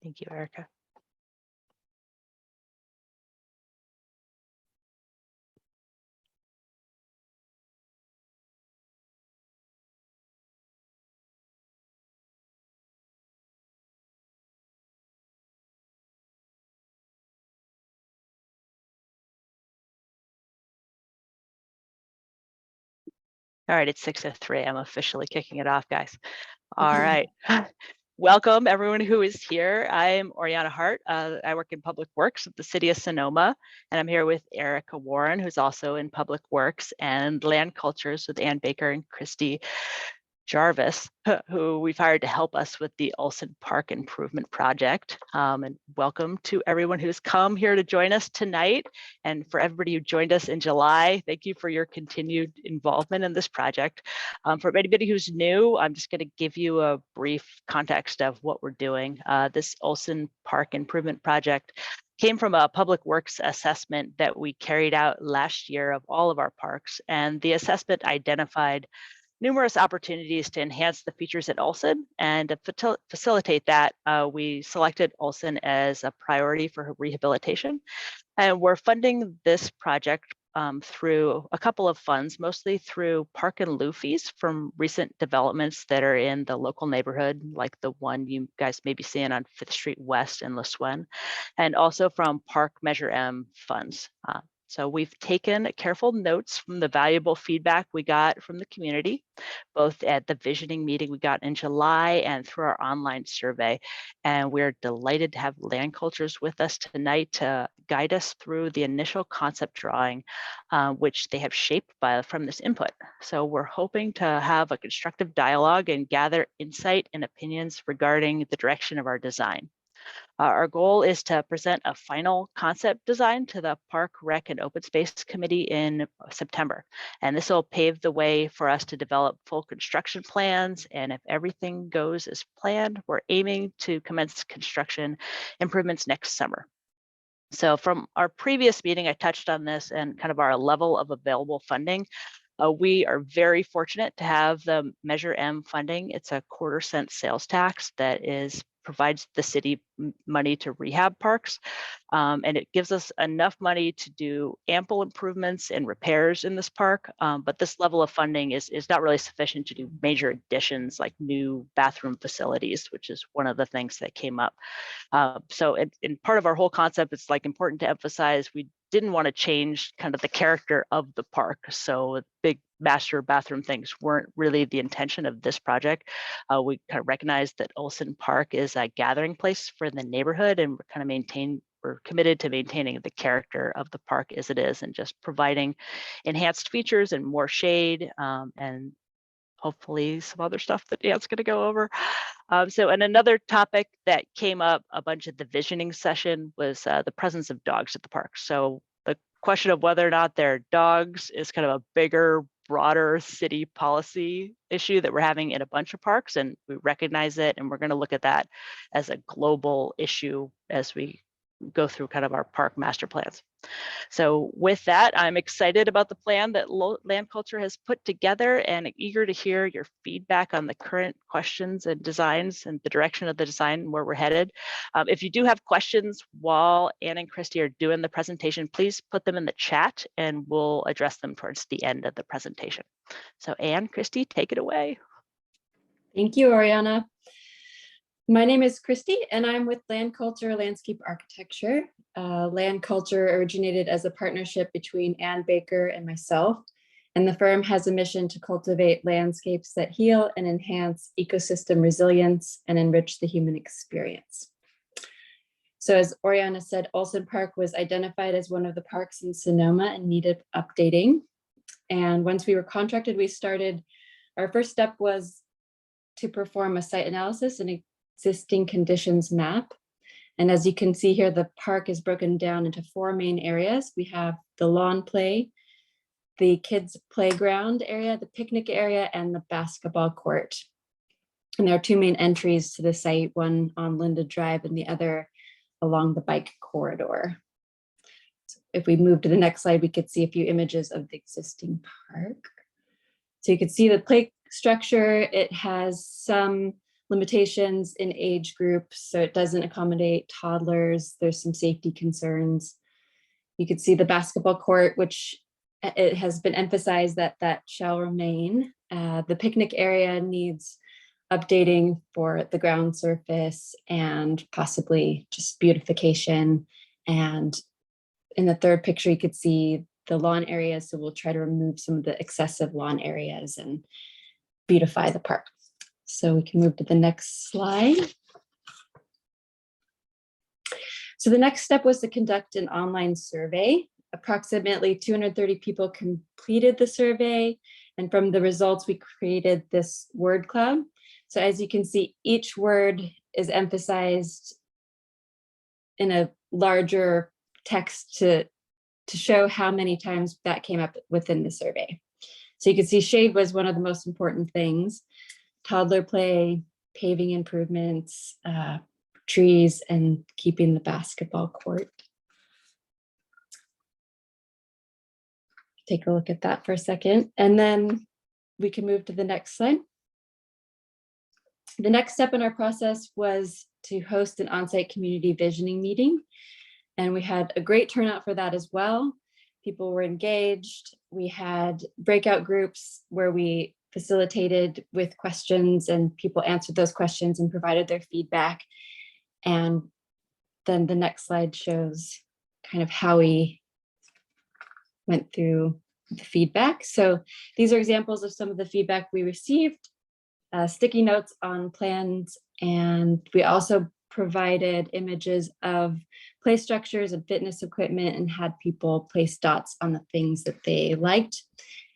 Thank you, Erica. All right, it's 6:03. I'm officially kicking it off, guys. All right. Welcome everyone who is here. I'm Oriana Hart. I work in Public Works at the City of Sonoma, and I'm here with Erica Warren, who's also in Public Works, and Land Cultures with Ann Baker and Christy Jarvis, who we've hired to help us with the Olsen Park Improvement Project. And welcome to everyone who's come here to join us tonight. And for everybody who joined us in July, thank you for your continued involvement in this project. For anybody who's new, I'm just going to give you a brief context of what we're doing. This Olsen Park Improvement Project came from a public works assessment that we carried out last year of all of our parks. And the assessment identified numerous opportunities to enhance the features at Olsen, and to facilitate that, we selected Olsen as a priority for rehabilitation. And we're funding this project through a couple of funds, mostly through park and lieu fees from recent developments that are in the local neighborhood, like the one you guys may be seeing on 5th Street West in Lasuen, and also from Park Measure M funds. So we've taken careful notes from the valuable feedback we got from the community, both at the visioning meeting we got in July and through our online survey. And we're delighted to have Land Cultures with us tonight to guide us through the initial concept drawing, which they have shaped from this input. So we're hoping to have a constructive dialogue and gather insight and opinions regarding the direction of our design. Our goal is to present a final concept design to the Park, Rec, and Open Space Committee in September. And this will pave the way for us to develop full construction plans. And if everything goes as planned, we're aiming to commence construction improvements next summer. So from our previous meeting, I touched on this and kind of our level of available funding. We are very fortunate to have the Measure M funding. It's a 1/4 cent sales tax that provides the city money to rehab parks. And it gives us enough money to do ample improvements and repairs in this park. But this level of funding is not really sufficient to do major additions like new bathroom facilities, which is one of the things that came up. So in part of our whole concept, it's like important to emphasize we didn't want to change kind of the character of the park. So big master bathroom things weren't really the intention of this project. We kind of recognized that Olsen Park is a gathering place for the neighborhood, and we're committed to maintaining the character of the park as it is, and just providing enhanced features and more shade, and hopefully some other stuff that Dan's going to go over. And another topic that came up a bunch at the visioning session was the presence of dogs at the park. So the question of whether or not they're dogs is kind of a bigger, broader city policy issue that we're having in a bunch of parks, and we recognize it, and we're going to look at that as a global issue as we go through kind of our park master plans. So with that, I'm excited about the plan that Land Culture has put together and eager to hear your feedback on the current questions and designs and the direction of the design and where we're headed. If you do have questions while Ann and Christy are doing the presentation, please put them in the chat and we'll address them towards the end of the presentation. So Ann, Christy, take it away. Thank you, Oriana. My name is Christy, and I'm with Land Culture Landscape Architecture. Land Culture originated as a partnership between Ann Baker and myself, and the firm has a mission to cultivate landscapes that heal and enhance ecosystem resilience and enrich the human experience. So as Oriana said, Olsen Park was identified as one of the parks in Sonoma and needed updating. And once we were contracted, our first step was to perform a site analysis and existing conditions map. And as you can see here, the park is broken down into 4 main areas. We have the lawn play, the kids playground area, the picnic area, and the basketball court. And there are 2 main entries to the site, one on Linda Drive and the other along the bike corridor. So if we move to the next slide, we could see a few images of the existing park. So you could see the play structure. It has some limitations in age groups, so it doesn't accommodate toddlers. There's some safety concerns. You could see the basketball court, which it has been emphasized that that shall remain. The picnic area needs updating for the ground surface and possibly just beautification. And in the third picture, you could see the lawn areas. So we'll try to remove some of the excessive lawn areas and beautify the park. So we can move to the next slide. So the next step was to conduct an online survey. Approximately 230 people completed the survey. And from the results, we created this word cloud. So as you can see, each word is emphasized in a larger text to show how many times that came up within the survey. So you can see shade was one of the most important things. Toddler play, paving improvements, trees, and keeping the basketball court. Take a look at that for a second, and then we can move to the next slide. The next step in our process was to host an on-site community visioning meeting, and we had a great turnout for that as well. People were engaged. We had breakout groups where we facilitated with questions, and people answered those questions and provided their feedback. And then the next slide shows kind of how we went through the feedback. So these are examples of some of the feedback we received, sticky notes on plans, and we also provided images of play structures and fitness equipment and had people place dots on the things that they liked.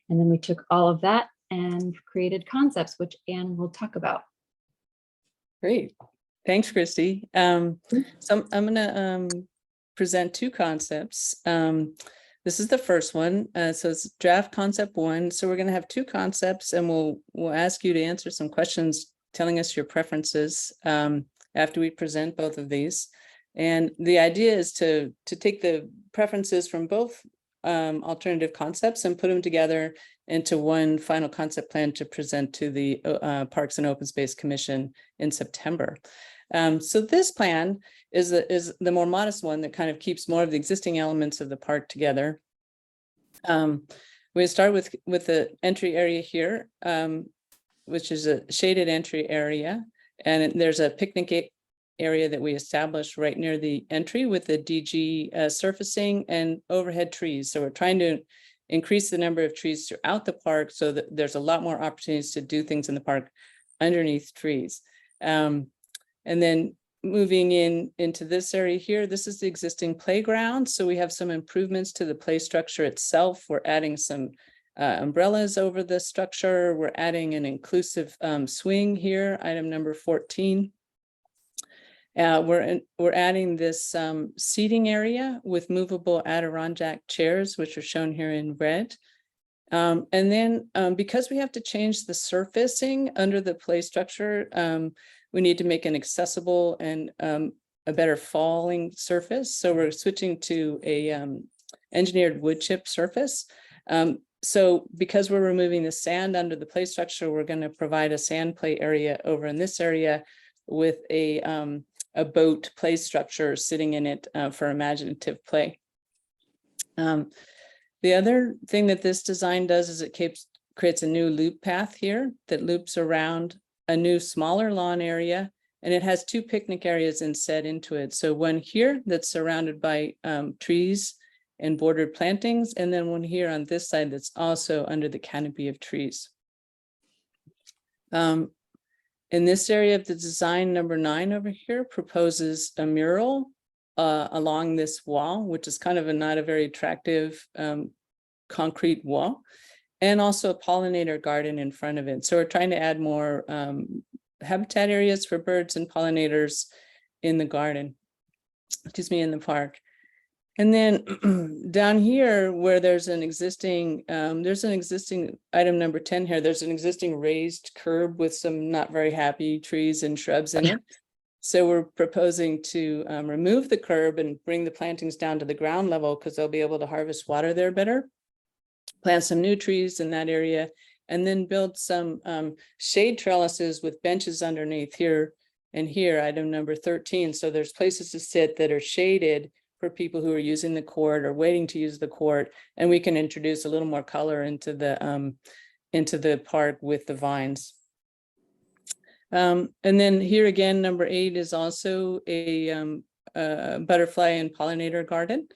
And then we took all of that and created concepts, which Anne will talk about. Great. Thanks, Christy. So I'm going to present two concepts. This is the first one. So it's draft concept one. So we're going to have two concepts, and we'll ask you to answer some questions telling us your preferences after we present both of these. And the idea is to take the preferences from both alternative concepts and put them together into one final concept plan to present to the Parks and Open Space Commission in September. So this plan is the more modest one that kind of keeps more of the existing elements of the park together. We start with the entry area here, which is a shaded entry area, and there's a picnic area that we established right near the entry with the DG surfacing and overhead trees. So we're trying to increase the number of trees throughout the park so that there's a lot more opportunities to do things in the park underneath trees. And then moving into this area here, this is the existing playground. So we have some improvements to the play structure itself. We're adding some umbrellas over the structure. We're adding an inclusive swing here, item number 14. We're adding this seating area with movable Adirondack chairs, which are shown here in red. And then because we have to change the surfacing under the play structure, we need to make an accessible and a better falling surface. So we're switching to a engineered wood chip surface. So because we're removing the sand under the play structure, we're going to provide a sand play area over in this area with a boat play structure sitting in it for imaginative play. The other thing that this design does is it creates a new loop path here that loops around a new smaller lawn area, and it has two picnic areas inset into it. So one here that's surrounded by trees and bordered plantings, and then one here on this side that's also under the canopy of trees. In this area of the design, number 9 over here proposes a mural along this wall, which is kind of not a very attractive concrete wall, and also a pollinator garden in front of it. So we're trying to add more habitat areas for birds and pollinators in the garden, in the park. And then down here where there's an existing item number 10 here, there's an existing raised curb with some not very happy trees and shrubs in it. So we're proposing to remove the curb and bring the plantings down to the ground level because they'll be able to harvest water there better. Plant some new trees in that area and then build some shade trellises with benches underneath here and here, item number 13. So there's places to sit that are shaded for people who are using the court or waiting to use the court, and we can introduce a little more color into the park with the vines. And then here again, number 8 is also a butterfly and pollinator garden.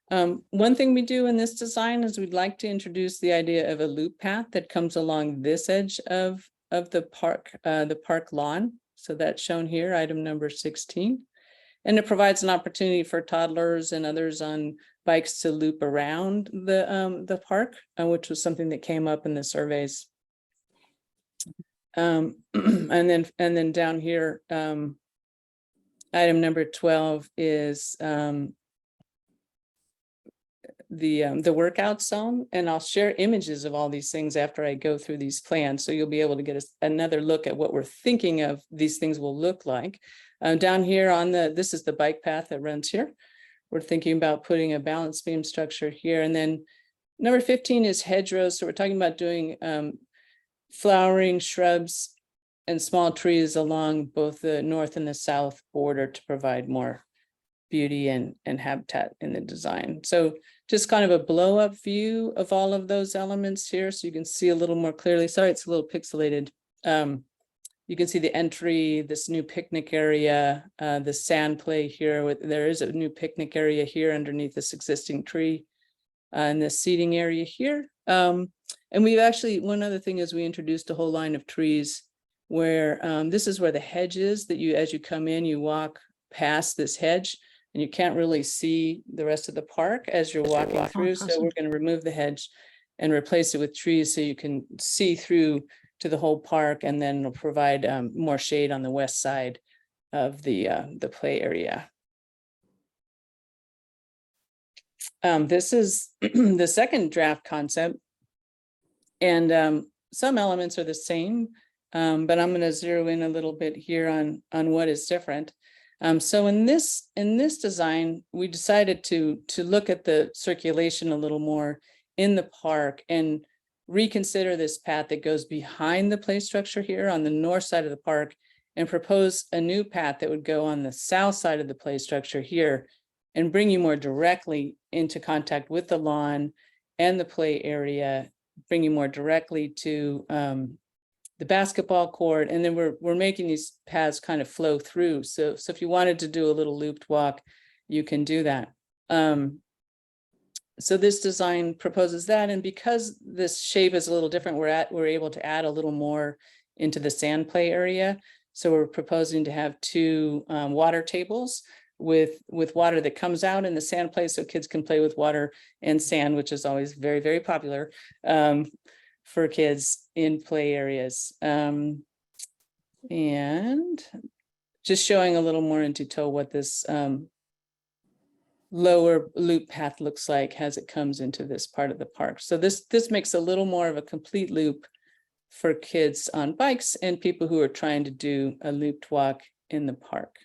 One thing we do in this design is we'd like to introduce the idea of a loop path that comes along this edge of the park lawn. So that's shown here, item number 16. And it provides an opportunity for toddlers and others on bikes to loop around the park, which was something that came up in the surveys. And then down here, item number 12 is the workout zone, and I'll share images of all these things after I go through these plans, so you'll be able to get another look at what we're thinking of these things will look like. Down here on this is the bike path that runs here. We're thinking about putting a balance beam structure here, and then number 15 is hedgerows. So we're talking about doing flowering shrubs and small trees along both the north and the south border to provide more beauty and habitat in the design. So just kind of a blow up view of all of those elements here, so you can see a little more clearly. Sorry, it's a little pixelated. You can see the entry, this new picnic area, the sand play here. There is a new picnic area here underneath this existing tree, and the seating area here. And we've actually, one other thing is we introduced a whole line of trees where this is where the hedge is, that as you come in, you walk past this hedge and you can't really see the rest of the park as you're walking through. So we're going to remove the hedge and replace it with trees so you can see through to the whole park, and then it'll provide more shade on the west side of the play area. This is the second draft concept, and some elements are the same, but I'm going to zero in a little bit here on what is different. So in this design, we decided to look at the circulation a little more in the park and reconsider this path that goes behind the play structure here on the north side of the park, and propose a new path that would go on the south side of the play structure here and bring you more directly into contact with the lawn and the play area, bring you more directly to the basketball court. And then we're making these paths kind of flow through. So if you wanted to do a little looped walk, you can do that. So this design proposes that, and because this shape is a little different, we're able to add a little more into the sand play area. So we're proposing to have 2 water tables with water that comes out in the sand play, so kids can play with water and sand, which is always very, very popular for kids in play areas. And just showing a little more in detail what this lower loop path looks like as it comes into this part of the park. So this makes a little more of a complete loop for kids on bikes and people who are trying to do a looped walk in the park.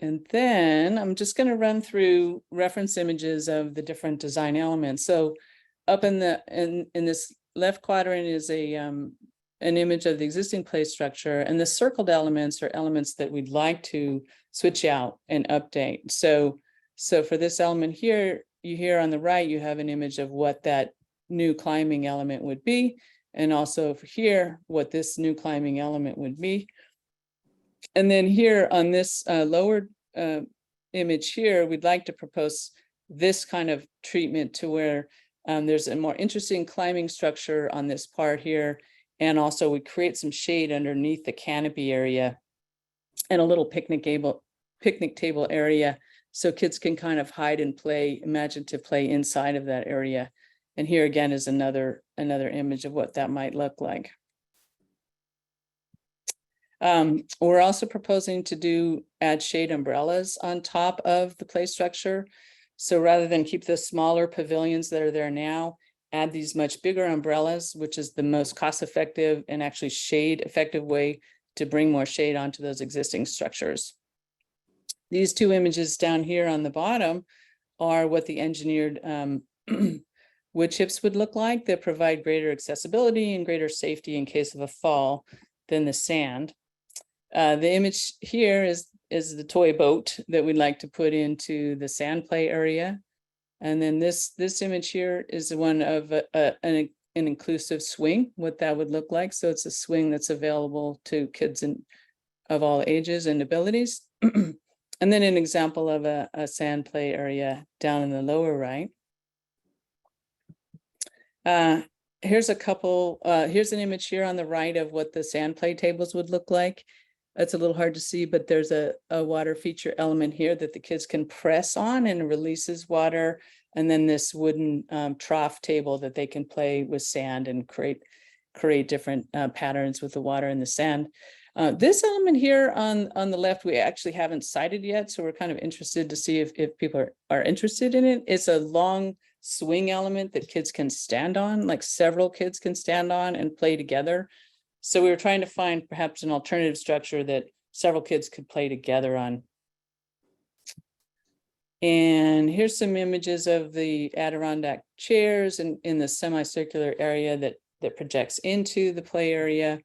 And then I'm just going to run through reference images of the different design elements. So up in this left quadrant is an image of the existing play structure, and the circled elements are elements that we'd like to switch out and update. So for this element here, on the right, you have an image of what that new climbing element would be, and also for here, what this new climbing element would be. And then here on this lower image here, we'd like to propose this kind of treatment to where there's a more interesting climbing structure on this part here. And also we create some shade underneath the canopy area and a little picnic table area, so kids can kind of hide and play, imaginative play inside of that area. And here again is another image of what that might look like. We're also proposing to add shade umbrellas on top of the play structure. So rather than keep the smaller pavilions that are there now, add these much bigger umbrellas, which is the most cost-effective and actually shade-effective way to bring more shade onto those existing structures. These 2 images down here on the bottom are what the engineered wood chips would look like that provide greater accessibility and greater safety in case of a fall than the sand. The image here is the toy boat that we'd like to put into the sand play area. And then this image here is one of an inclusive swing, what that would look like. So it's a swing that's available to kids of all ages and abilities. And then an example of a sand play area down in the lower right. Here's here's an image here on the right of what the sand play tables would look like. That's a little hard to see, but there's a water feature element here that the kids can press on and releases water. And then this wooden trough table that they can play with sand and create different patterns with the water and the sand. This element here on the left, we actually haven't cited yet. So we're kind of interested to see if people are interested in it. It's a long swing element that kids can stand on, like several kids can stand on and play together. So we were trying to find perhaps an alternative structure that several kids could play together on. And here's some images of the Adirondack chairs in the semicircular area that projects into the play area.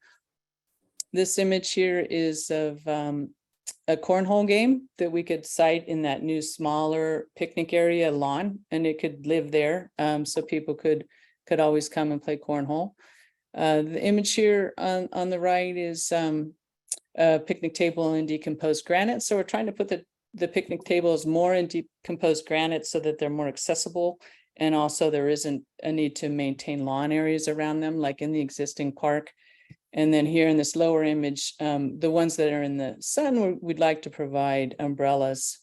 This image here is of a cornhole game that we could site in that new smaller picnic area lawn, and it could live there. So people could always come and play cornhole. The image here on the right is a picnic table in decomposed granite. So we're trying to put the picnic tables more in decomposed granite so that they're more accessible. And also there isn't a need to maintain lawn areas around them like in the existing park. And then here in this lower image, the ones that are in the sun, we'd like to provide umbrellas.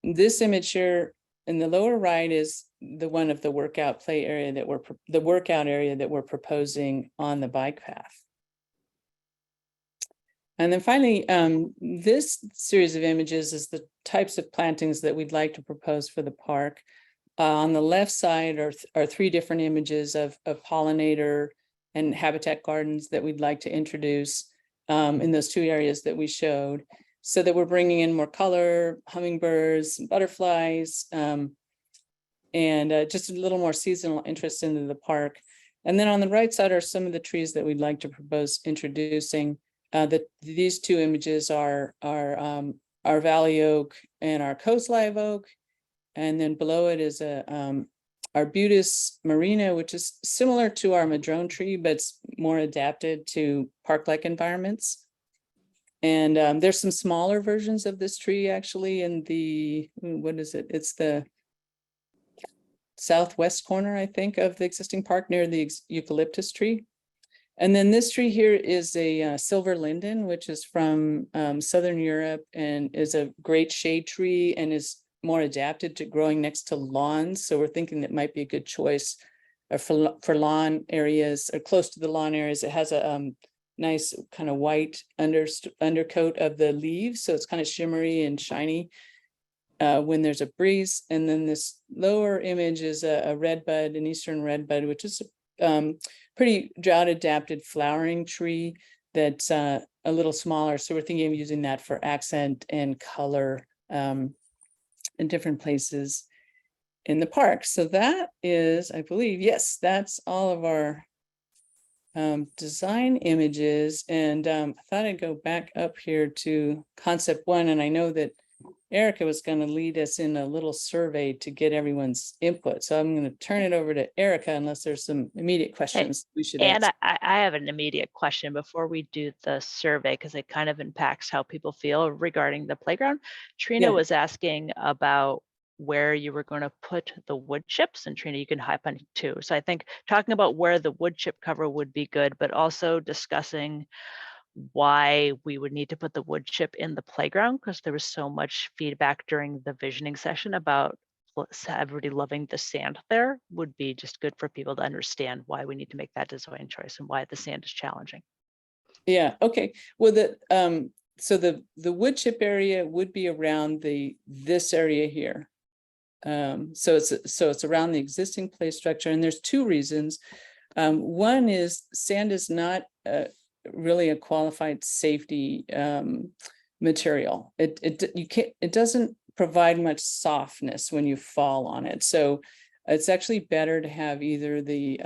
This image here in the lower right is the one of the workout play area the workout area that we're proposing on the bike path. And then finally, this series of images is the types of plantings that we'd like to propose for the park. On the left side are three different images of pollinator and habitat gardens that we'd like to introduce in those two areas that we showed, so that we're bringing in more color, hummingbirds, butterflies, and just a little more seasonal interest into the park. And then on the right side are some of the trees that we'd like to propose introducing. These two images are our valley oak and our coast live oak. And then below it is Arbutus marina, which is similar to our madrone tree, but it's more adapted to park-like environments. And there's some smaller versions of this tree actually in the, what is it? It's the southwest corner, I think, of the existing park near the eucalyptus tree. And then this tree here is a silver linden, which is from Southern Europe and is a great shade tree and is more adapted to growing next to lawns. So we're thinking that might be a good choice for lawn areas or close to the lawn areas. It has a nice kind of white undercoat of the leaves. So it's kind of shimmery and shiny when there's a breeze. And then this lower image is a redbud, an eastern redbud, which is pretty drought adapted flowering tree that's a little smaller. So we're thinking of using that for accent and color in different places in the park. So that is, I believe, yes, that's all of our design images. And I thought I'd go back up here to concept one. And I know that Erica was going to lead us in a little survey to get everyone's input. So I'm going to turn it over to Erica unless there's some immediate questions we should ask. And I have an immediate question before we do the survey, because it kind of impacts how people feel regarding the playground. Trina was asking about where you were going to put the wood chips, and Trina, you can hop on too. So I think talking about where the wood chip cover would be good, but also discussing why we would need to put the wood chip in the playground, because there was so much feedback during the visioning session about everybody loving the sand there. Would be just good for people to understand why we need to make that design choice and why the sand is challenging. Yeah, okay. Well, so the wood chip area would be around this area here. So it's around the existing play structure, and there's two reasons. One is sand is not really a qualified safety material. It doesn't provide much softness when you fall on it. So It's actually better to have either the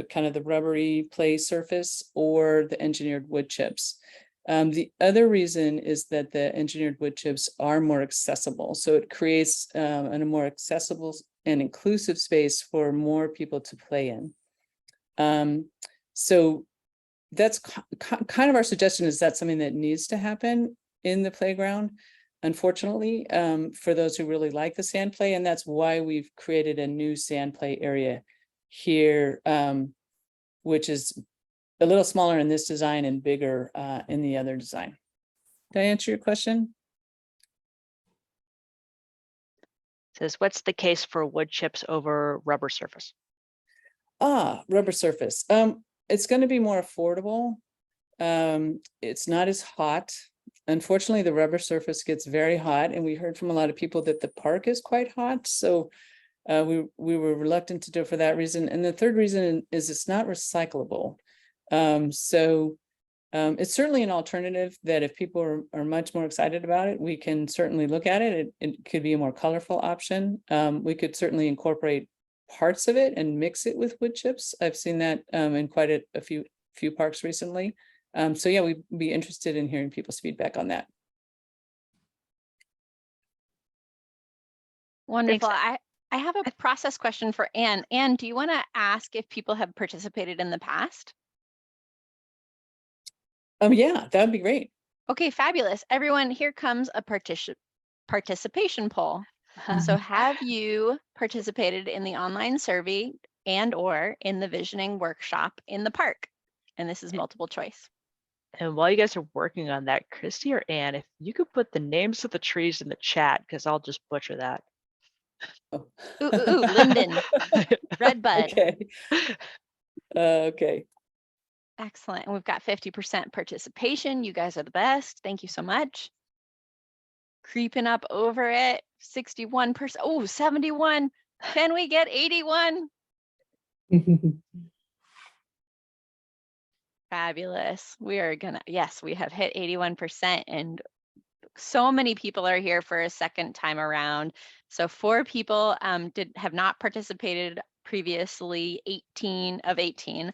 kind of the rubbery play surface or the engineered wood chips. The other reason is that the engineered wood chips are more accessible. So it creates a more accessible and inclusive space for more people to play in. So that's kind of our suggestion, is that something that needs to happen in the playground, unfortunately, for those who really like the sand play. And that's why we've created a new sand play area here, which is a little smaller in this design and bigger in the other design. Did I answer your question? Says, what's the case for wood chips over rubber surface? Rubber surface. It's going to be more affordable. It's not as hot. Unfortunately, the rubber surface gets very hot, and we heard from a lot of people that the park is quite hot. So we were reluctant to do it for that reason. And the third reason is it's not recyclable. It's certainly an alternative that if people are much more excited about it, we can certainly look at it. It could be a more colorful option. We could certainly incorporate parts of it and mix it with wood chips. I've seen that in quite a few parks recently. So yeah, we'd be interested in hearing people's feedback on that. Wonderful. I have a process question for Anne. Anne, do you want to ask if people have participated in the past? Yeah, that'd be great. Okay, fabulous. Everyone, here comes a participation poll. So have you participated in the online survey and or in the visioning workshop in the park? And this is multiple choice. And while you guys are working on that, Christy or Anne, if you could put the names of the trees in the chat, because I'll just butcher that. Oh. Ooh, linden, redbud. Okay. Okay. Excellent. And we've got 50% participation. You guys are the best. Thank you so much. Creeping up over it, 61%. Oh, 71. Can we get 81? Fabulous. We are gonna, yes, we have hit 81%, and so many people are here for a second time around. So 4 people have not participated previously, 18 of 18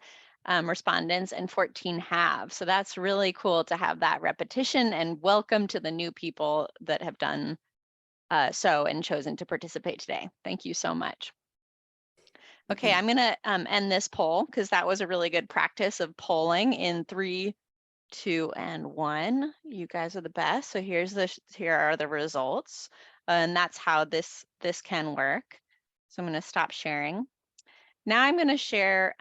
respondents, and 14 have. So that's really cool to have that repetition, and welcome to the new people that have done so and chosen to participate today. Thank you so much. Okay, I'm gonna end this poll because that was a really good practice of polling in 3, 2, and 1. You guys are the best. So here are the results, and that's how this can work. So I'm going to stop sharing. Now I'm going to share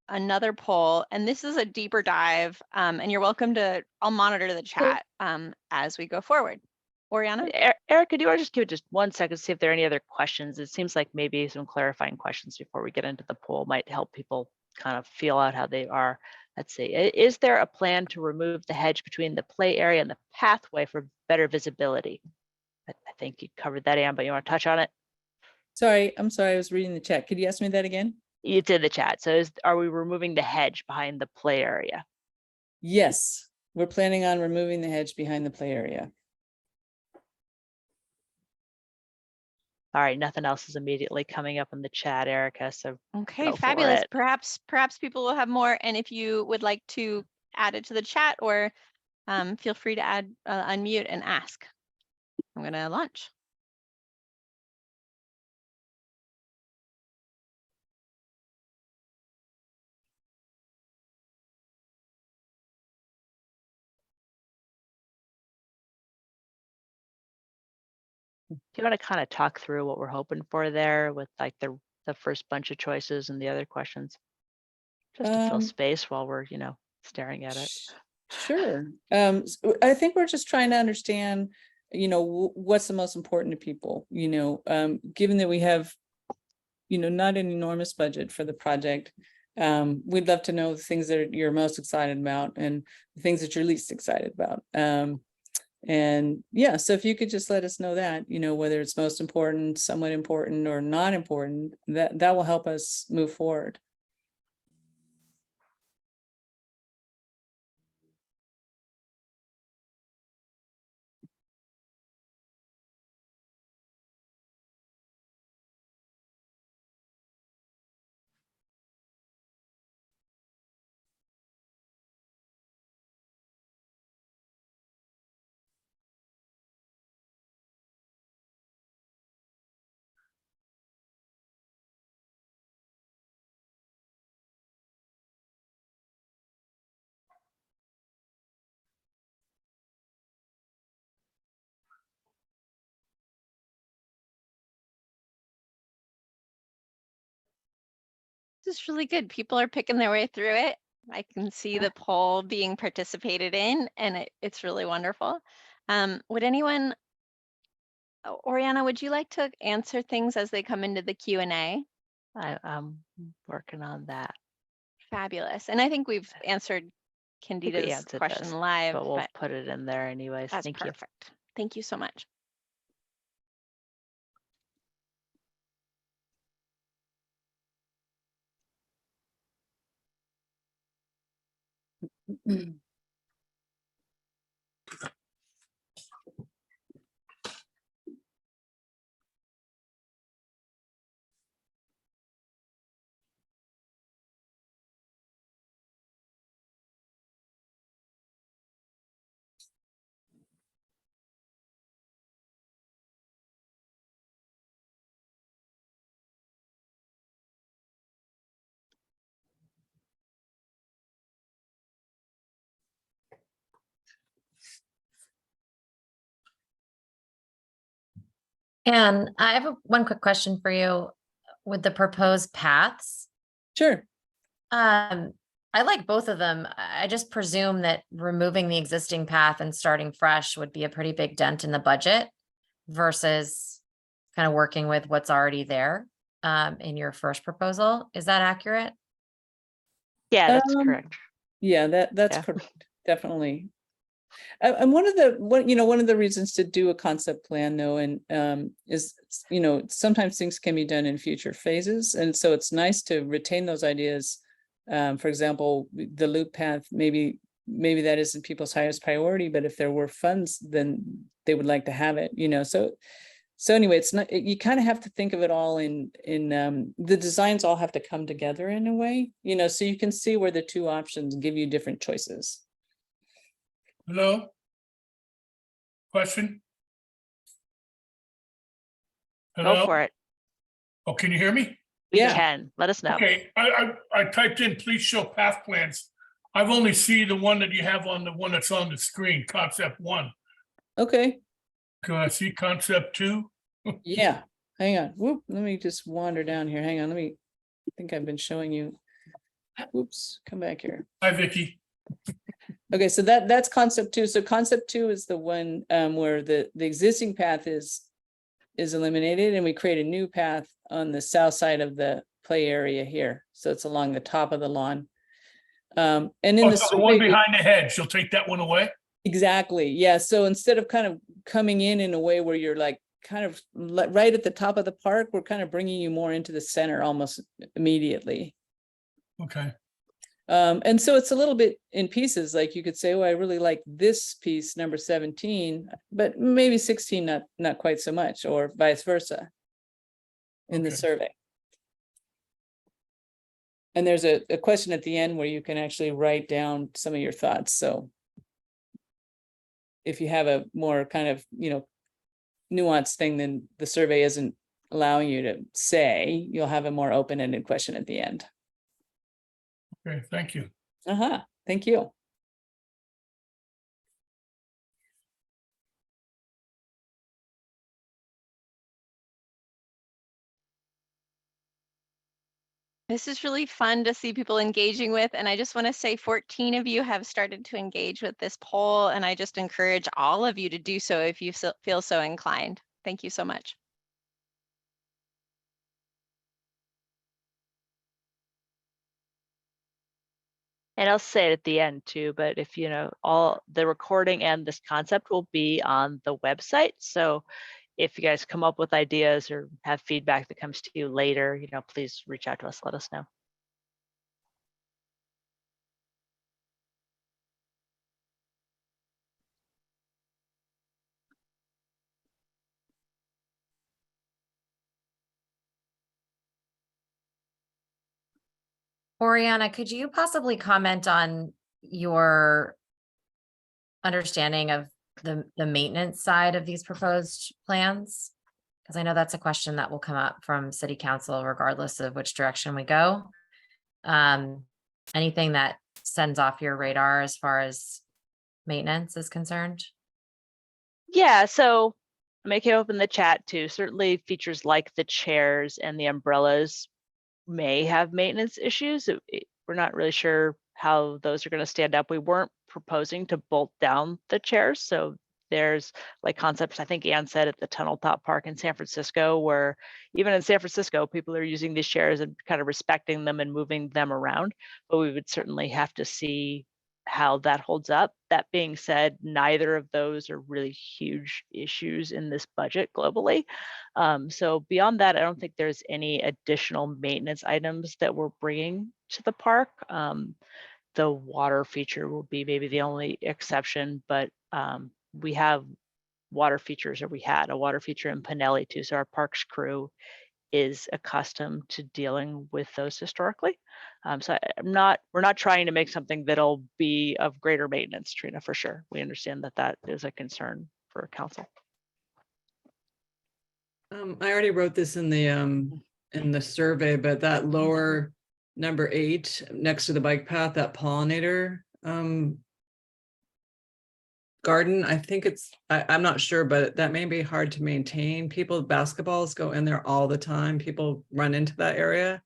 another poll, and this is a deeper dive. And you're welcome to. I'll monitor the chat as we go forward. Oriana? Erica, do you want to just give it just 1 second to see if there are any other questions? It seems like maybe some clarifying questions before we get into the poll might help people kind of feel out how they are. Let's see. Is there a plan to remove the hedge between the play area and the pathway for better visibility? I think you covered that, Anne, but you want to touch on it? Sorry, I'm sorry. I was reading the chat. Could you ask me that again? It's in the chat. So are we removing the hedge behind the play area? Yes, we're planning on removing the hedge behind the play area. All right, nothing else is immediately coming up in the chat, Erica. So okay, fabulous. Perhaps people will have more, and if you would like to add it to the chat, or feel free to unmute and ask. I'm going to launch. Do you want to kind of talk through what we're hoping for there with like the first bunch of choices and the other questions? Just to fill space while we're, staring at it. Sure. I think we're just trying to understand, what's the most important to people, given that we have, not an enormous budget for the project. We'd love to know the things that you're most excited about and the things that you're least excited about. And yeah, so if you could just let us know that, whether it's most important, somewhat important, or not important, that will help us move forward. is really good. People are picking their way through it. I can see the poll being participated in, and it's really wonderful. Would anyone, Oriana, would you like to answer things as they come into the Q&A? I'm working on that. Fabulous. And I think we've answered Candida's answered question this, live, but we'll put it in there anyways. that's Thank you. perfect. Thank you so much. And I have one quick question for you with the proposed paths. Sure. I like both of them. I just presume that removing the existing path and starting fresh would be a pretty big dent in the budget versus kind of working with what's already there in your first proposal. Is that accurate? Yeah, that's correct. Yeah, that's Yeah. correct. Definitely. And one of the reasons to do a concept plan though, and is, sometimes things can be done in future phases. And so it's nice to retain those ideas. For example, the loop path, maybe that isn't people's highest priority, but if there were funds, then they would like to have it, So anyway, it's not, you kind of have to think of it all in the designs all have to come together in a way, so you can see where the two options give you different choices. Hello? Question? Go Hello? for it. Oh, can you hear me? We Yeah. can. Let us know. Okay, I typed in, please show path plans. I've only seen the one that you have on the one that's on the screen, concept 1. Okay. Can I see concept 2? Yeah, hang on. Whoop, let me just wander down here. Hang on, I think I've been showing you. Whoops, come back here. Hi, Vicky. Okay, so that's concept 2. So concept 2 is the one where the existing path is eliminated, and we create a new path on the south side of the play area here. So it's along the top of the lawn. And in Oh, the so the one survey, behind the hedge, you'll take that one away? exactly, yeah. So instead of kind of coming in a way where you're like kind of right at the top of the park, we're kind of bringing you more into the center almost immediately. Okay. And so it's a little bit in pieces, like you could say, oh, I really like this piece, number 17, but maybe 16, not quite so much, or vice versa in the Okay. survey. And there's a question at the end where you can actually write down some of your thoughts. So if you have a more kind of, nuanced thing than the survey isn't allowing you to say, you'll have a more open-ended question at the end. Okay, thank you. Thank you. This is really fun to see people engaging with, and I just want to say 14 of you have started to engage with this poll, and I just encourage all of you to do so if you feel so inclined. Thank you so much. And I'll say it at the end too, but if all the recording and this concept will be on the website. So if you guys come up with ideas or have feedback that comes to you later, please reach out to us, let us know. Oriana, could you possibly comment on your understanding of the maintenance side of these proposed plans? Because I know that's a question that will come up from City Council regardless of which direction we go. Anything that sends off your radar as far as maintenance is concerned? Yeah, so make it open the chat too. Certainly features like the chairs and the umbrellas may have maintenance issues. We're not really sure how those are going to stand up. We weren't proposing to bolt down the chairs. So there's like concepts, I think Ann said, at the Tunnel Top Park in San Francisco, where even in San Francisco, people are using these chairs and kind of respecting them and moving them around. But we would certainly have to see how that holds up. That being said, neither of those are really huge issues in this budget globally. So beyond that, I don't think there's any additional maintenance items that we're bringing to the park. The water feature will be maybe the only exception, but we have water features, or we had a water feature in Pinelli too. So our parks crew is accustomed to dealing with those historically. So we're not trying to make something that'll be of greater maintenance, Trina, for sure. We understand that that is a concern for council. I already wrote this in the survey, but that lower number 8 next to the bike path, that pollinator garden, I think I'm not sure, but that may be hard to maintain. Basketballs go in there all the time. People run into that area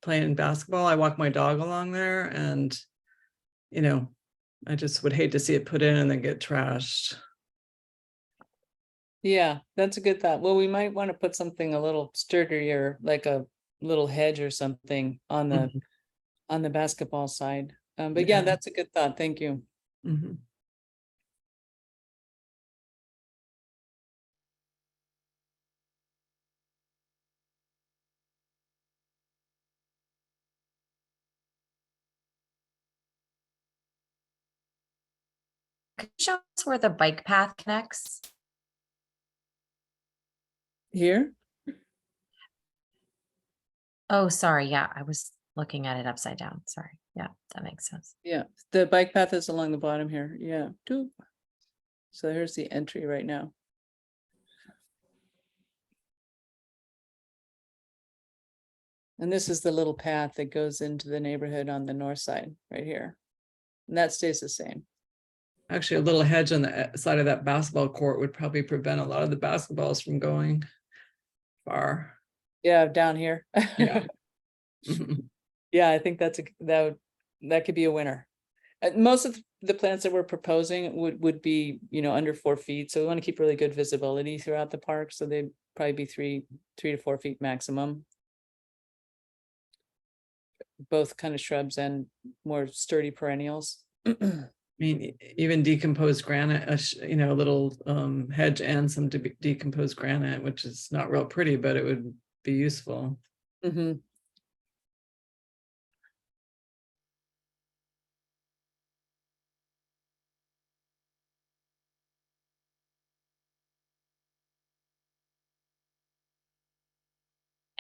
playing basketball. I walk my dog along there, and I just would hate to see it put in and then get trashed. Yeah, that's a good thought. Well, we might want to put something a little sturdier, like a little hedge or something on the basketball side. But yeah, Yeah. that's a good thought. Thank you. Mhm. Could you show us where the bike path connects? Here? Oh, sorry. Yeah, I was looking at it upside down. Sorry. Yeah, that makes sense. Yeah, the bike path is along the bottom here. Yeah. Doop. So here's the entry right now. And this is the little path that goes into the neighborhood on the north side, right here. And that stays the same. Actually, a little hedge on the side of that basketball court would probably prevent a lot of the basketballs from going far. Yeah, down here. Yeah. Mhm. Yeah, I think that could be a winner. Most of the plants that we're proposing would be, under 4 feet. So we want to keep really good visibility throughout the park. So they'd probably be 3 to 4 feet maximum. Both kind of shrubs and more sturdy perennials. I mean, even decomposed granite, a little hedge and some decomposed granite, which is not real pretty, but it would be useful. Mm-hmm.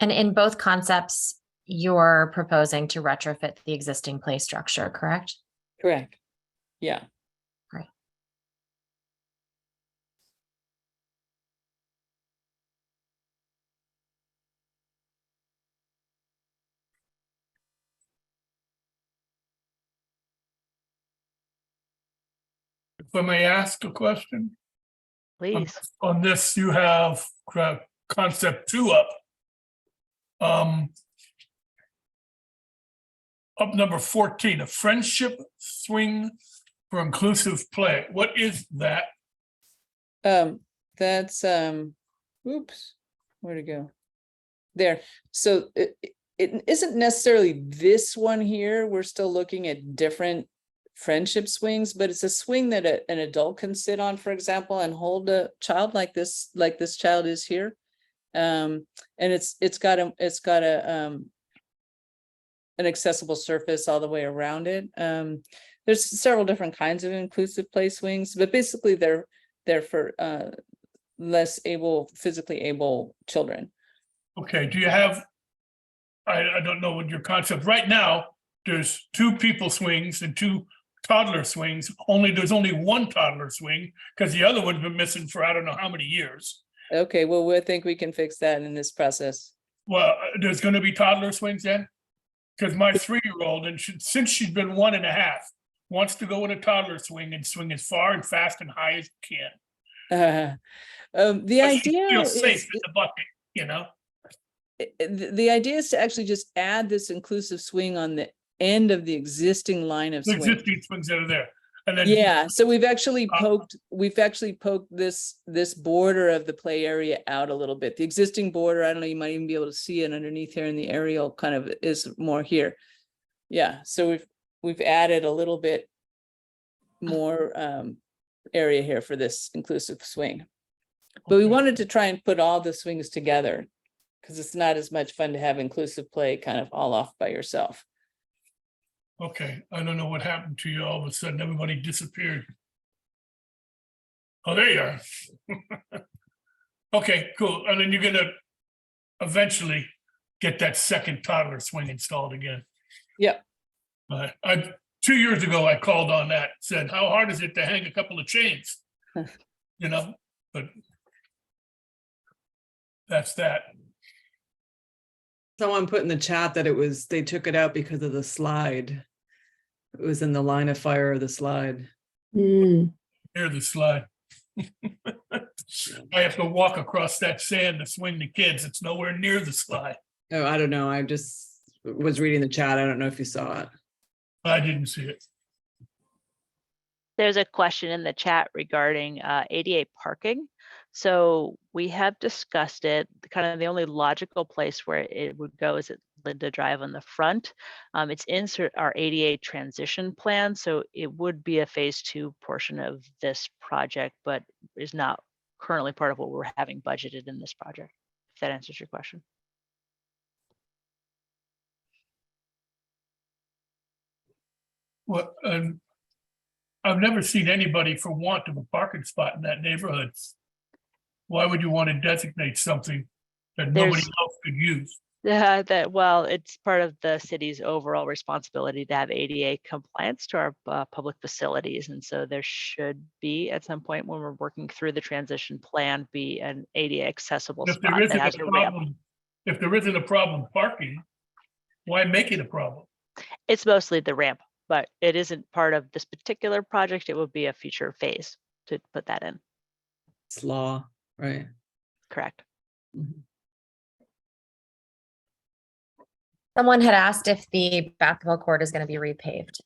And in both concepts, you're proposing to retrofit the existing play structure, correct? Correct. Yeah. Great. If I may ask a question? Please. On this, you have concept 2 up. Up number 14, a friendship swing for inclusive play. What is that? That's oops, where'd it go? There. So it isn't necessarily this one here. We're still looking at different friendship swings, but it's a swing that an adult can sit on, for example, and hold a child like this child is here. And it's got an accessible surface all the way around it. There's several different kinds of inclusive play swings, but basically they're for less physically able children. Okay, do you have, I don't know what your concept, right now, there's 2 people swings and 2 toddler swings. There's only 1 toddler swing because the other one's been missing for I don't know how many years. Okay, well, we think we can fix that in this process. Well, there's gonna be toddler swings then? Because my 3-year-old, and since she's been 1.5, wants to go in a toddler swing and swing as far and fast and high as you can. The But she idea feels safe is, in the bucket, the idea is to actually just add this inclusive swing on the end of the existing line of The swing. existing swings that are there. And then. Yeah, so we've actually Uh, poked this border of the play area out a little bit. The existing border, I don't know, you might even be able to see it underneath here in the aerial, kind of is more here. Yeah, so we've added a little bit more area here for this inclusive swing. But we Okay. wanted to try and put all the swings together because it's not as much fun to have inclusive play kind of all off by yourself. Okay, I don't know what happened to you. All of a sudden, everybody disappeared. Oh, there you are. Okay, cool. And then you're gonna eventually get that second toddler swing installed again. Yep. 2 years ago, I called on that, said, how hard is it to hang a couple of chains? You know, but that's that. Someone put in the chat that they took it out because of the slide. It was in the line of fire of the slide. Mm. Here's the slide. I have to walk across that sand to swing the kids. It's nowhere near the slide. Oh, I don't know. I just was reading the chat. I don't know if you saw it. I didn't see it. There's a question in the chat regarding ADA parking. So we have discussed it. Kind of the only logical place where it would go is at Linda Drive on the front. It's in our ADA transition plan, so it would be a phase 2 portion of this project, but is not currently part of what we're having budgeted in this project. If that answers your question. Well, I've never seen anybody for want of a parking spot in that neighborhood. Why would you want to designate something that nobody There's- else could use? Well, it's part of the city's overall responsibility to have ADA compliance to our public facilities. And so there should be at some point when we're working through the transition plan, be an ADA accessible If spot there that isn't has a a ramp. problem, if there isn't a problem parking, why make it a problem? It's mostly the ramp, but it isn't part of this particular project. It would be a future phase to put that in. It's law, right? Correct. Mhm. Someone had asked if the basketball court is going to be repaved.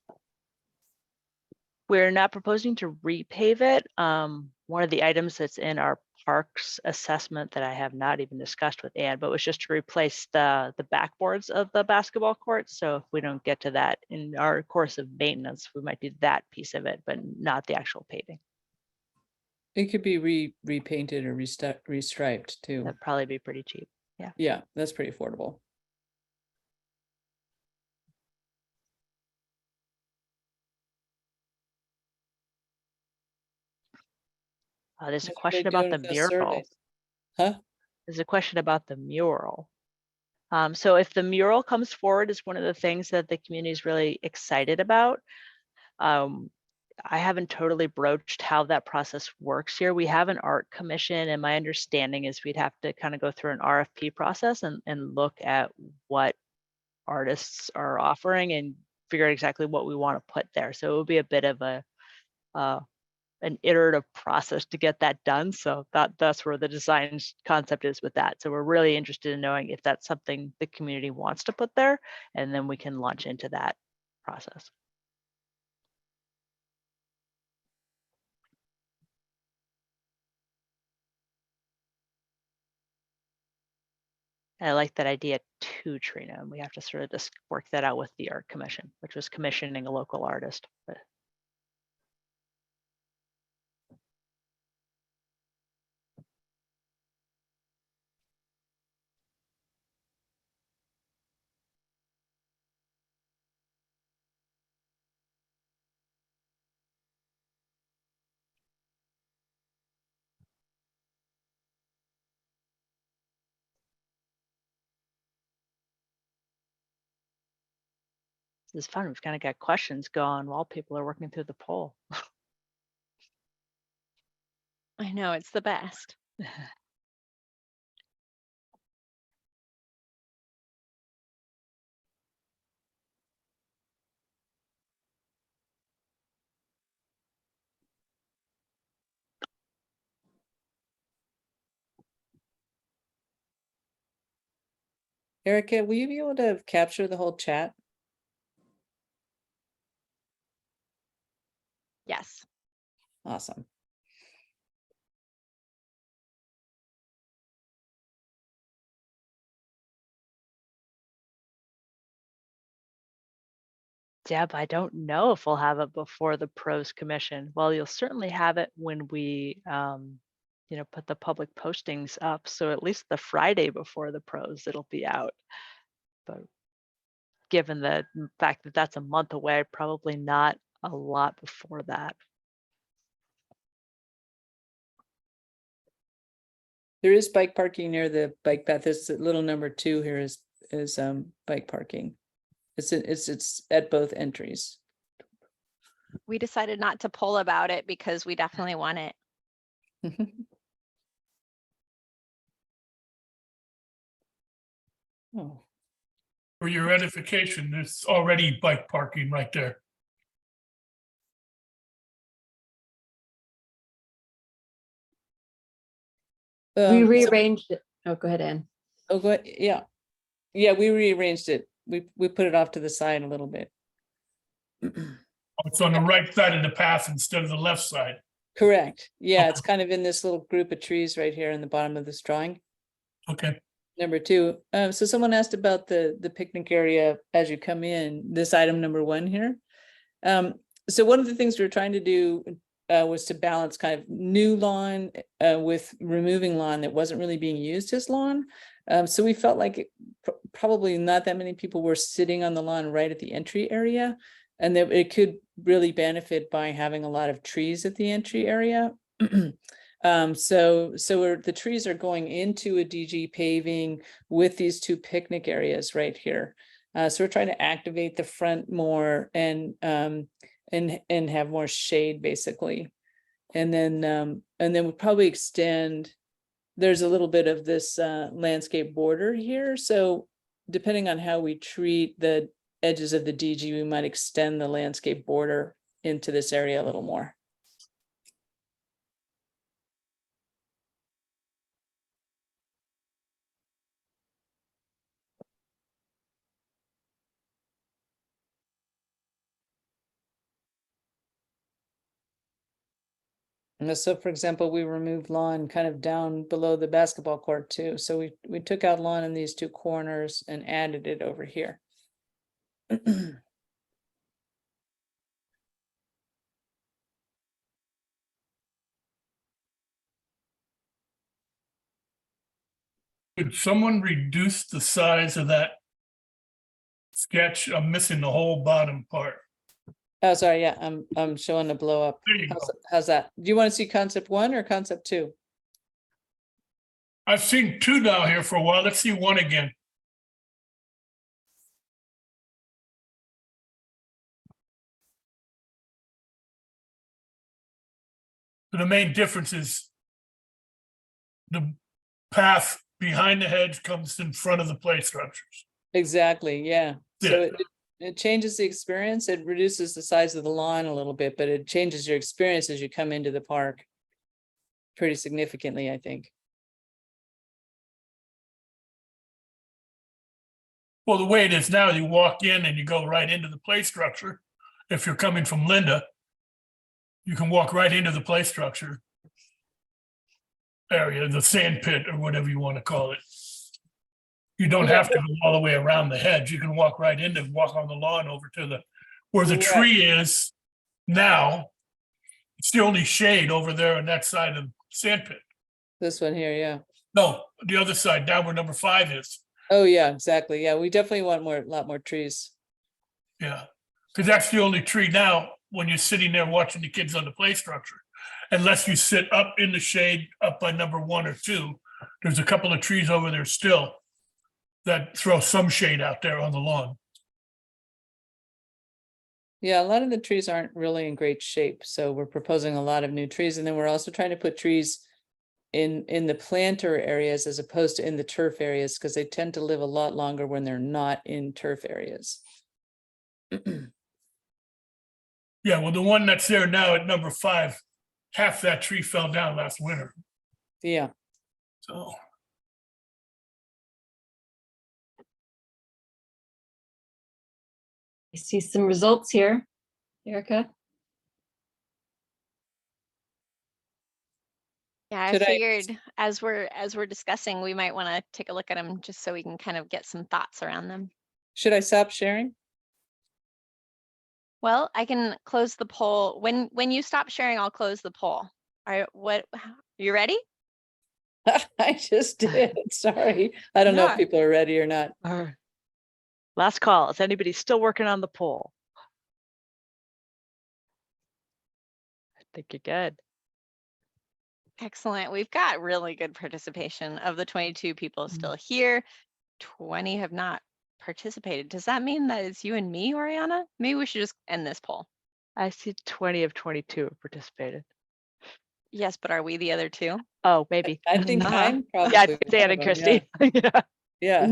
We're not proposing to repave it. One of the items that's in our parks assessment that I have not even discussed with Ann, but was just to replace the backboards of the basketball court. So if we don't get to that in our course of maintenance, we might do that piece of it, but not the actual paving. It could be repainted or restriped too. That'd probably be pretty cheap. Yeah, that's pretty affordable. There's a What are question they about doing the with those mural. surveys? Huh? There's a question about the mural. So if the mural comes forward is one of the things that the community is really excited about. I haven't totally broached how that process works here. We have an art commission, and my understanding is we'd have to kind of go through an RFP process and look at what artists are offering and figure out exactly what we want to put there. So it would be a bit of an iterative process to get that done. So that's where the design concept is with that. So we're really interested in knowing if that's something the community wants to put there, and then we can launch into that process. I like that idea too, Trina. And we have to sort of just work that out with the art commission, which was commissioning a local artist. But this is fun. We've kind of got questions going while people are working through the poll. I know, it's the best. Erica, will you be able to capture the whole chat? Yes. Awesome. Deb, I don't know if we'll have it before the pros commission. Well, you'll certainly have it when we, put the public postings up. So at least the Friday before the pros, it'll be out. But given the fact that that's a month away, probably not a lot before that. There is bike parking near the bike path. It's little number 2 here is bike parking. It's at both entries. We decided not to poll about it because we definitely want it. Oh, For your edification, there's already bike parking right there. We so- rearranged it. Oh, go ahead, Anne. oh, go ahead. Yeah. Yeah, we rearranged it. We put it off to the side a little bit. It's on the right side of the path instead of the left side. Correct. Yeah, Okay. it's kind of in this little group of trees right here in the bottom of this drawing. Okay. Number 2. So someone asked about the picnic area as you come in, this item number 1 here. So one of the things we were trying to do was to balance kind of new lawn with removing lawn that wasn't really being used as lawn. So we felt like probably not that many people were sitting on the lawn right at the entry area, and that it could really benefit by having a lot of trees at the entry area. So the trees are going into a DG paving with these 2 picnic areas right here. So we're trying to activate the front more and have more shade basically. And then we'll probably extend, there's a little bit of this landscape border here. So depending on how we treat the edges of the DG, we might extend the landscape border into this area a little more. So for example, we removed lawn kind of down below the basketball court too. So we took out lawn in these 2 corners and added it over here. Could someone reduce the size of that sketch? I'm missing the whole bottom part. Oh, sorry, yeah, I'm showing the blow up. There you go. How's that? Do you want to see concept 1 or concept 2? I've seen 2 down here for a while. Let's see 1 again. The main difference is the path behind the hedge comes in front of the play structures. Exactly, yeah. Yeah. So it changes the experience. It reduces the size of the lawn a little bit, but it changes your experience as you come into the park pretty significantly, I think. Well, the way it is now, you walk in and you go right into the play structure. If you're coming from Linda, you can walk right into the play structure area, the sand pit or whatever you want to call it. You don't have to go all the way around the hedge. You can walk right into, walk on the lawn over to where the tree is now. It's the only shade over there on that side of the sand pit. This one here, yeah. No, the other side, down where number 5 is. Oh, yeah, exactly. Yeah, we definitely want a lot more trees. Yeah, because that's the only tree now when you're sitting there watching the kids on the play structure. Unless you sit up in the shade up by number 1 or 2, there's a couple of trees over there still that throw some shade out there on the lawn. Yeah, a lot of the trees aren't really in great shape, so we're proposing a lot of new trees, and then we're also trying to put trees in the planter areas as opposed to in the turf areas, because they tend to live a lot longer when they're not in turf areas. Yeah, well, the one that's there now at number 5, half that tree fell down last winter. Yeah, So I see some results here. Erica? Yeah, I Should I- figured as we're discussing, we might want to take a look at them just so we can kind of get some thoughts around them. Should I stop sharing? Well, I can close the poll. When you stop sharing, I'll close the poll. All right, you ready? I just did. Sorry. I don't know No. if people are ready or not. All right. Last call. Is anybody still working on the poll? I think you're good. Excellent. We've got really good participation. Of the 22 people still here, 20 have not participated. Does that mean that it's you and me, Oriana? Maybe we should just end this poll. I see 20 of 22 have participated. Yes, but are we the other two? Oh, maybe. I think I'm probably. Yeah, one Dan of and them, yeah. Christy. Yeah. Yeah.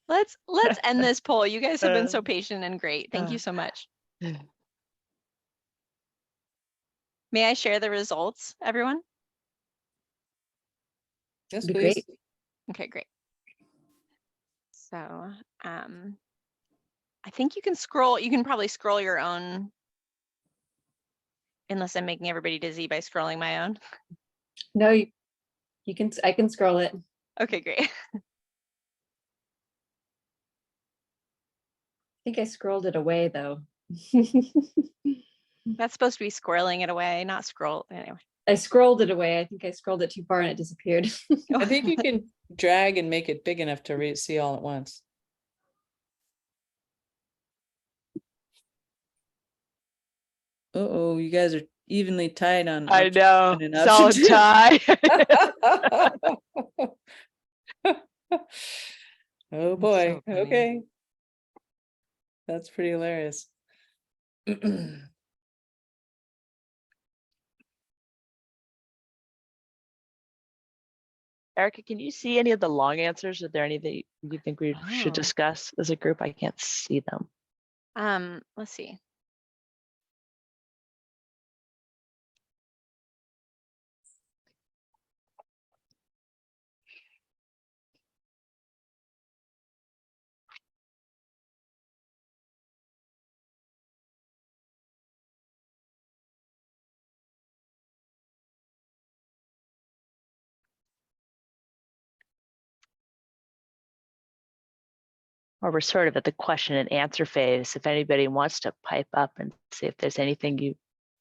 Let's end this poll. You guys have been so patient and great. Thank you uh, so much. May I share the results, everyone? Yes, Be please. great. Okay, great. So I think you can probably scroll your own, unless I'm making everybody dizzy by scrolling my own. No, you can, I can scroll it. Okay, great. I think I scrolled it away though. That's supposed to be squirreling it away, not scroll. Anyway. I scrolled it away. I think I scrolled it too far and it disappeared. I think you can drag and make it big enough to see all at once. Uh-oh, you guys are evenly tied on. I option know. one and Solid option two. tie. Oh boy, so funny. okay. That's pretty hilarious. Erica, can you see any of the long answers? Are there any that you think we should Oh. discuss as a group? I can't see them. Let's see. Or we're sort of at the question and answer phase. If anybody wants to pipe up and see if there's anything you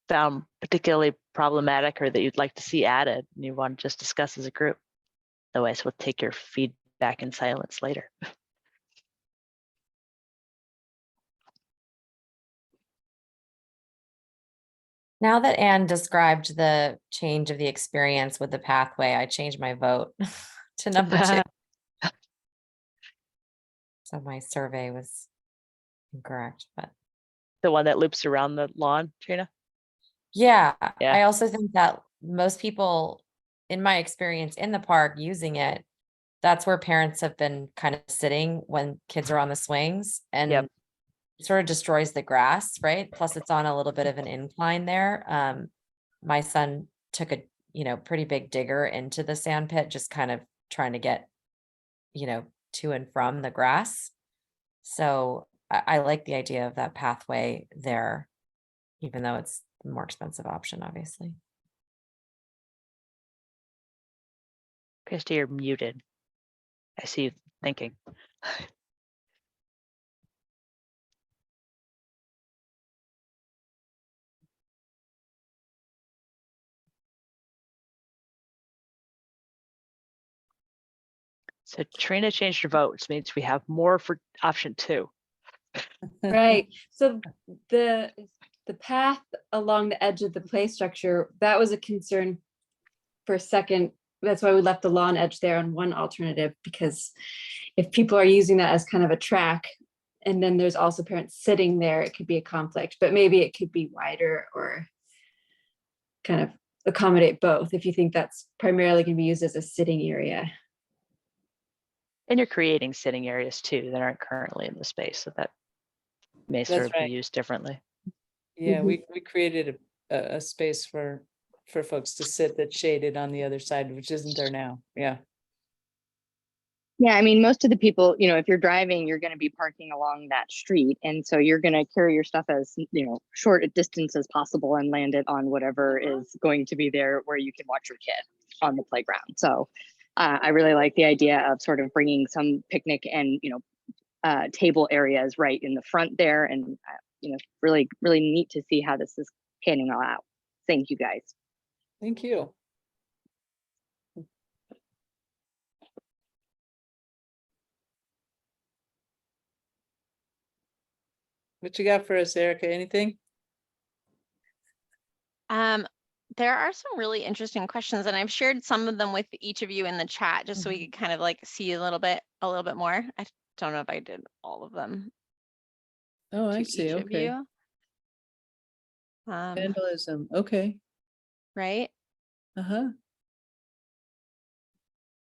found particularly problematic or that you'd like to see added and you want to just discuss as a group. Otherwise, we'll take your feedback in silence later. Now that Anne described the change of the experience with the pathway, I changed my vote to number 2. So my survey was incorrect, but The one that loops around the lawn, Trina? yeah, Yeah. I also think that most people, in my experience in the park using it, that's where parents have been kind of sitting when kids are on the swings, and Yep. it sort of destroys the grass, right? Plus it's on a little bit of an incline there. My son took a, pretty big digger into the sand pit, just kind of trying to get, to and from the grass. So I like the idea of that pathway there, even though it's the more expensive option, obviously. Christy, you're muted. I see you thinking. So Trina changed her vote, which means we have more for option 2. Right. So the path along the edge of the play structure, that was a concern for a second. That's why we left the lawn edge there on one alternative, because if people are using that as kind of a track, and then there's also parents sitting there, it could be a conflict, but maybe it could be wider or kind of accommodate both if you think that's primarily going to be used as a sitting area. And you're creating sitting areas too that aren't currently in the space. So that may sort That's of right. be used differently. Yeah, we created a space for folks to sit that's shaded on the other side, which isn't there now. Yeah. Yeah, I mean, most of the people, if you're driving, you're going to be parking along that street. And so you're going to carry your stuff as, short a distance as possible and land it on whatever is going to be there where you can watch your kid on the playground. So I really like the idea of sort of bringing some picnic and, table areas right in the front there. And, really, really neat to see how this is panning all out. Thank you, guys. Thank you. What you got for us, Erica? Anything? There are some really interesting questions, and I've shared some of them with each of you in the chat, just so we can kind of like see a little bit more. I don't know if I did all of them Oh, I to see. each of Okay. you. Vandalism. Okay. Right. Uh-huh.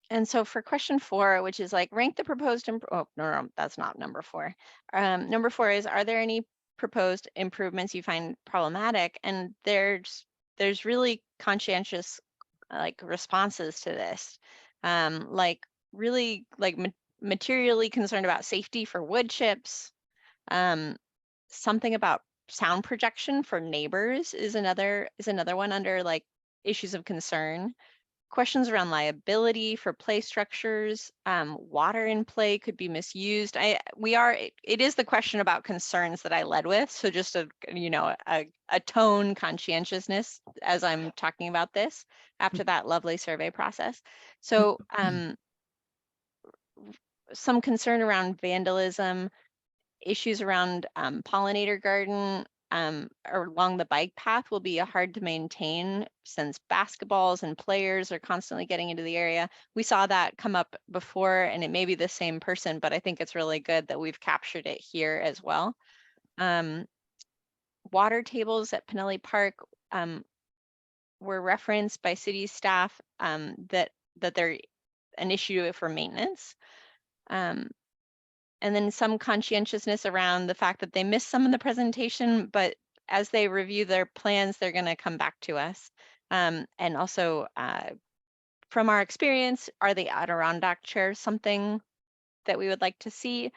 And so for question 4, which is like rank the proposed, oh, no, that's not number 4. Number 4 is, are there any proposed improvements you find problematic? And there's really conscientious like responses to this. Like really like materially concerned about safety for wood chips. Something about sound projection for neighbors is another one under like issues of concern. Questions around liability for play structures, water in play could be misused. It is the question about concerns that I led with. So just a tone conscientiousness as I'm talking about this after that lovely survey process. So some concern around vandalism, issues around pollinator garden, or along the bike path will be hard to maintain since basketballs and players are constantly getting into the area. We saw that come up before, and it may be the same person, but I think it's really good that we've captured it here as well. Water tables at Pinelli Park were referenced by city staff that they're an issue for maintenance. And then some conscientiousness around the fact that they missed some in the presentation, but as they review their plans, they're going to come back to us. And also from our experience, are the Adirondack chairs something that we would like to see,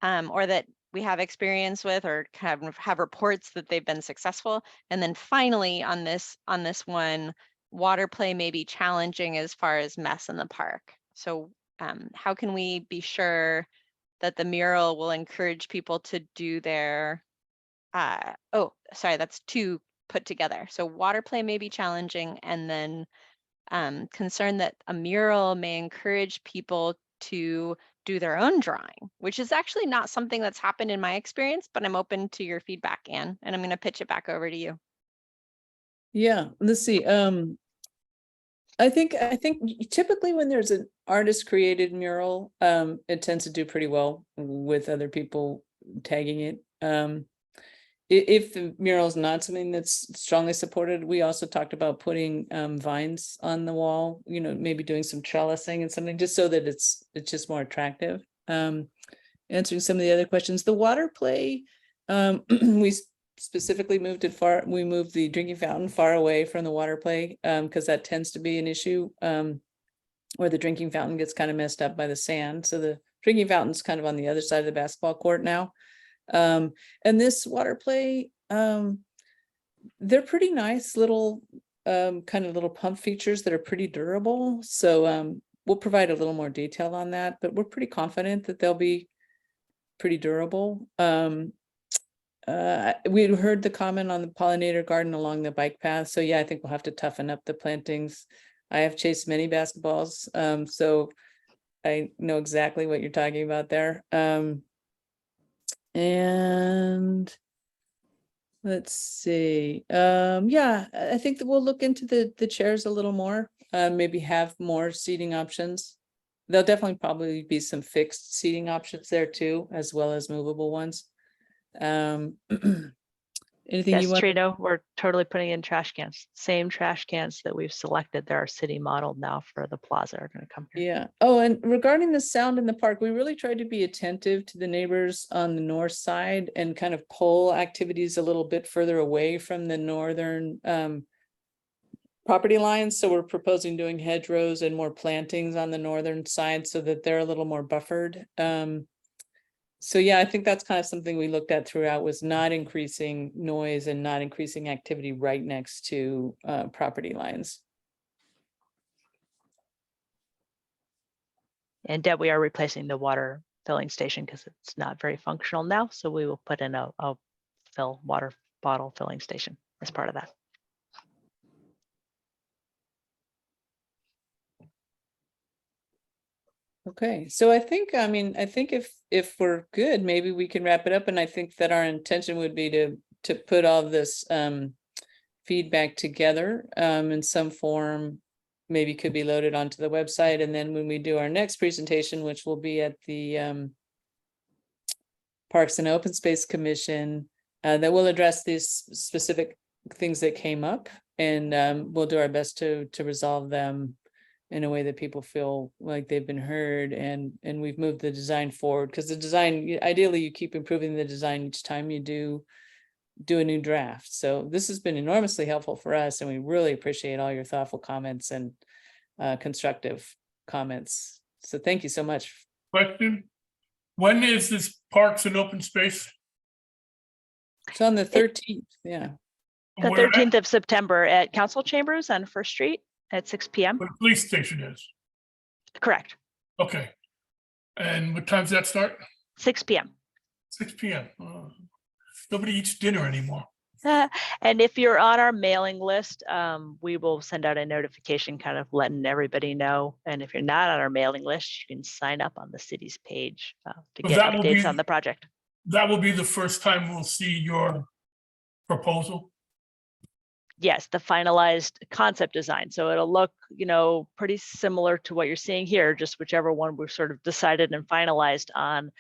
or that we have experience with, or kind of have reports that they've been successful? And then finally on this one, water play may be challenging as far as mess in the park. So how can we be sure that the mural will encourage people to do their, oh, sorry, that's 2 put together. So water play may be challenging, and then concern that a mural may encourage people to do their own drawing, which is actually not something that's happened in my experience, but I'm open to your feedback, Anne, and I'm going to pitch it back over to you. Yeah, let's see. I think typically when there's an artist created mural, it tends to do pretty well with other people tagging it. If the mural is not something that's strongly supported, we also talked about putting vines on the wall, maybe doing some trellising and something, just so that it's just more attractive. Answering some of the other questions, the water play, we specifically moved the drinking fountain far away from the water play, because that tends to be an issue, where the drinking fountain gets kind of messed up by the sand. So the drinking fountain's kind of on the other side of the basketball court now. And this water play, they're pretty nice little kind of little pump features that are pretty durable. So we'll provide a little more detail on that, but we're pretty confident that they'll be pretty durable. We heard the comment on the pollinator garden along the bike path. So yeah, I think we'll have to toughen up the plantings. I have chased many basketballs, so I know exactly what you're talking about there. And let's see. Yeah, I think that we'll look into the chairs a little more, maybe have more seating options. There'll definitely probably be some fixed seating options there too, as well as movable ones. Anything you Yes, want? Trino, we're totally putting in trash cans. Same trash cans that we've selected. They're our city model now for the plaza are going to come here. Yeah. Oh, and regarding the sound in the park, we really tried to be attentive to the neighbors on the north side and kind of pull activities a little bit further away from the northern property lines. So we're proposing doing hedgerows and more plantings on the northern side so that they're a little more buffered. So yeah, I think that's kind of something we looked at throughout, was not increasing noise and not increasing activity right next to property lines. And Deb, we are replacing the water filling station because it's not very functional now. So we will put in a water bottle filling station as part of that. Okay, so I think if we're good, maybe we can wrap it up. And I think that our intention would be to put all this feedback together in some form, maybe could be loaded onto the website. And then when we do our next presentation, which will be at the Parks and Open Space Commission, that will address these specific things that came up, and we'll do our best to resolve them in a way that people feel like they've been heard, and we've moved the design forward, because the design, ideally you keep improving the design each time you do a new draft. So this has been enormously helpful for us, and we really appreciate all your thoughtful comments and constructive comments. So thank you so much. Question, when is this Parks and Open Space? It's on the 13th, yeah. The Where at? 13th of September at Council Chambers on First Street at 6 p.m. Where the police station is? Correct. Okay. And what time does that start? 6 p.m. 6 p.m. Nobody eats dinner anymore. And if you're on our mailing list, we will send out a notification kind of letting everybody know. And if you're not on our mailing list, you can sign up on the city's page to So get that will updates be- on the project. That will be the first time we'll see your proposal. Yes, the finalized concept design. So it'll look, pretty similar to what you're seeing here, just whichever one we've sort of decided and finalized on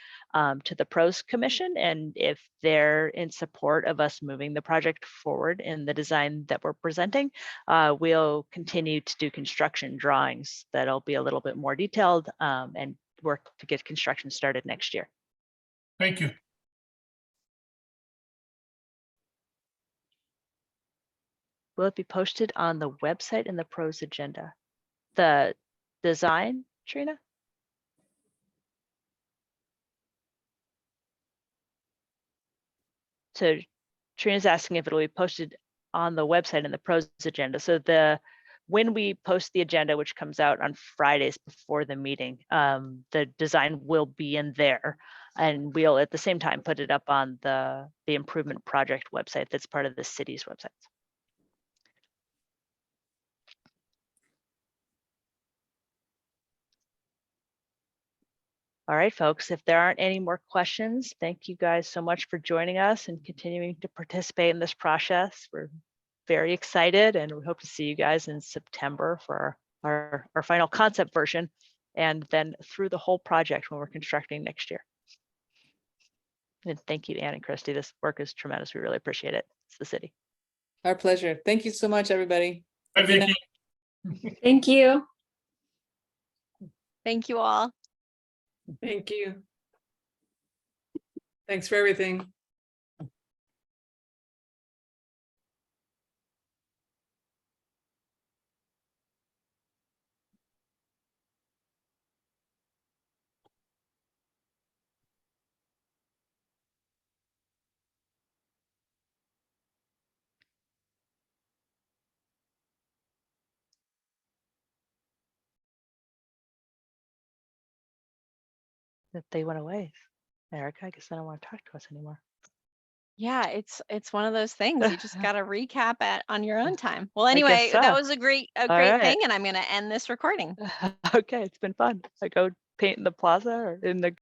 to the Pros Commission. And if they're in support of us moving the project forward in the design that we're presenting, we'll continue to do construction drawings that'll be a little bit more detailed and work to get construction started next year. Thank you. Will it be posted on the website in the Pros agenda? The design, Trina? So Trina's asking if it'll be posted on the website in the Pros agenda. So when we post the agenda, which comes out on Fridays before the meeting, the design will be in there. And we'll at the same time put it up on the improvement project website that's part of the city's websites. All right, folks, if there aren't any more questions, thank you guys so much for joining us and continuing to participate in this process. We're very excited, and we hope to see you guys in September for our final concept version, and then through the whole project when we're constructing next year. And thank you, Anne and Christy. This work is tremendous. We really appreciate it. It's the city. Our pleasure. Thank you so much, everybody. Bye, Good Vicky. night. Thank you. Thank you all. Thank you. Thanks for everything. That they went away. Erica, I guess they don't want to talk to us anymore. Yeah, it's one of those things. You just got to recap on your own time. Well, I guess anyway, that so. was a great right. thing, and I'm going to end this recording. Okay, it's been fun. I go paint in the plaza or in the